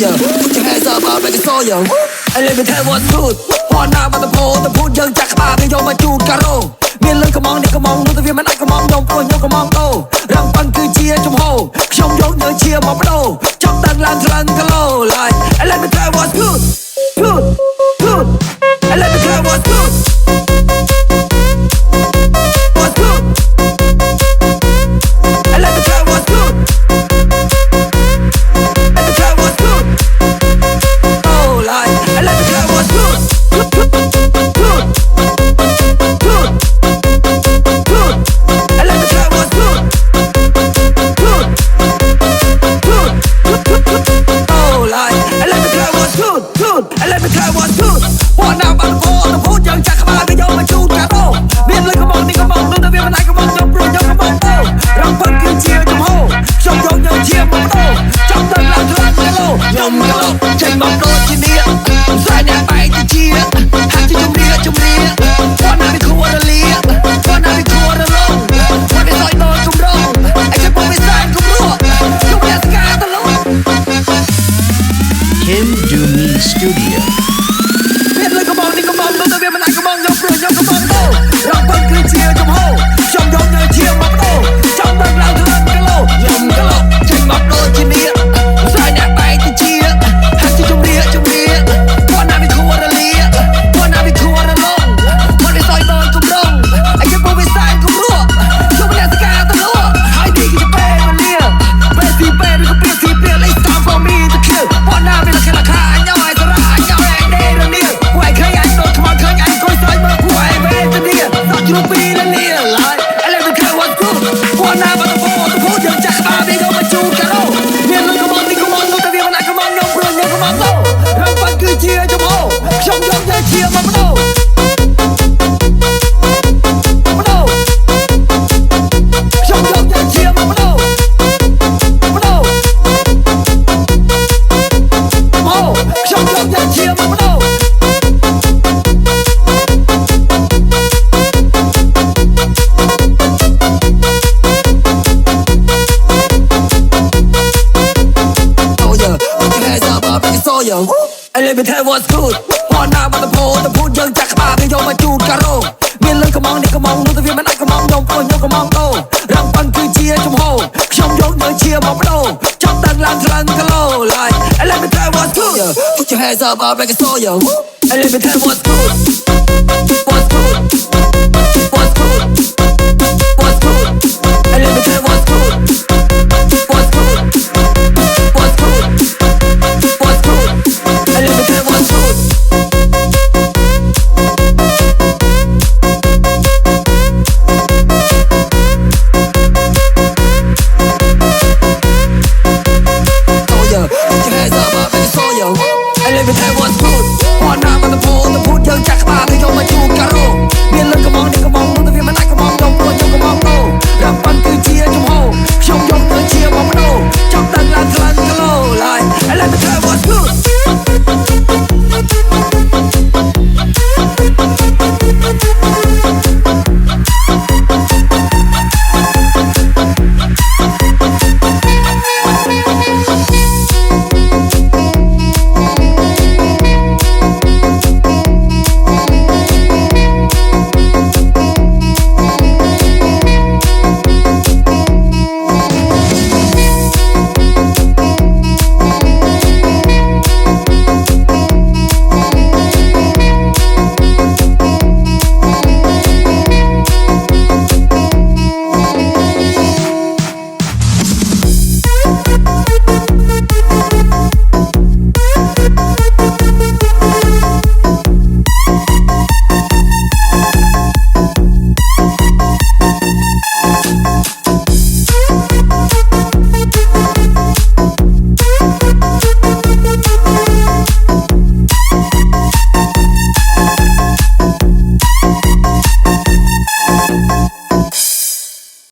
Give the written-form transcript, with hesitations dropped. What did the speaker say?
ya. Put your hands up like a soldier. And let me tell what's good. พอหน้ามาตะโพตะพูดยังจักบ้าก็โยมมาจูดการโรเมียนเลยก็มองนี่ก็มองรู้ตัวเวียนมันไอ้ก็มองยงโปรยยงก็มองโตรังปันคือเชียร์ชมโฮชมยงเยอะเชียร์มองโตชอบดังลานทรังกะโลไล And let me tell what's good. Good. Good. And let me tell what's good. What's good. And let me tell what's good. Let me tell what's good. Oh, like, and let me tell what's good. Good. Good. Good. Good. And let me tell what's good. Good. Good. Oh, like, and let me tell what's good. Good. And let me tell what's good. พอหน้าบังโพตะพูดยังจักบ้าก็โยมมาจูดการโรเมียนเลยก็มองนี่ก็มองรู้ตัวเวียนมันไอ้ก็มองยงโปรยยงก็มองโตรังปันคือเชียร์ชมโฮชมยงเยอะเชียร์มองโตชอบดังลานทรังกะโลยงกะโลใจมองโตที่นี่สายแดงไปที่เชียร์หากจะจุ่มเรียพอหน้าไปคัวระเลียพอหน้าไปคัวระลงพอได้ซอยโตจุ่มร้องไอ้เจ้าพวกไปสายกุมรั่วจุ่มเรียสกาตะลุ Kim Do Me Studio เมียนเลยก็มองนี่ก็มองรู้ตัวเวียนมันไอ้ก็มองยงโปรยยงก็มองโตรังปันคือเชียร์ชมโฮชมยงเยอะเชียร์มองโตชอบดังลานทรังกะโลยงกะโลใจมองโตที่นี่สายแดงไปที่เชียร์หากจะจุ่มเรียพอหน้าไปคัวระเลียพอหน้าไปคัวระลงพอได้ซอยโตจุ่มร้องไอ้เจ้าพวกไปสายกุมรั่วจุ่มเรียสกาตะลุไอ้ดีก็จะเป้มันเลียเป้สีเป้ด้วยก็เปลี่ยนสีเปลี่ยนไอ้สามฟอร์มีตะเคียนพอหน้าไปละแค่ราคาย่อยสระย่อยเดย์เนี่ยหวยเคยไอ้โดนขโมยเคยไอ้ก้อยซอยมาหวยเวทเนี่ยสักยูปีละเนี่ยไล่อะไรเป็นแค่วันกูพอหน้ามาตะพูดยังจักบ้าไม่ยอมมาจูกันโลเมียนเลยก็มองนี่ก็มองรู้แต่เวียนมันไอ้ก็มองยงโปรยยงก็มองโตรังปันคือเชียร์ชมโฮชมยงเยอะเชียร์มองโตชมยงเยอะเชียร์มองโตชมยงเยอะเชียร์มองโตAnd let me tell what's good พอหน้ามาตะโพตะพูดยังจักบ้าก็โยมมาจูดการโรเมียนเลยก็มองนี่ก็มองรู้ตัวเวียนมันไอ้ก็มองยงโปรยยงก็มองโตรังปันคือเชียร์ชมโฮชมยงเยอะเชียร์มองโตชอบดังลานทรังกะโลไล And let me tell what's good Put your hands up like a soldier And let me tell what's good What's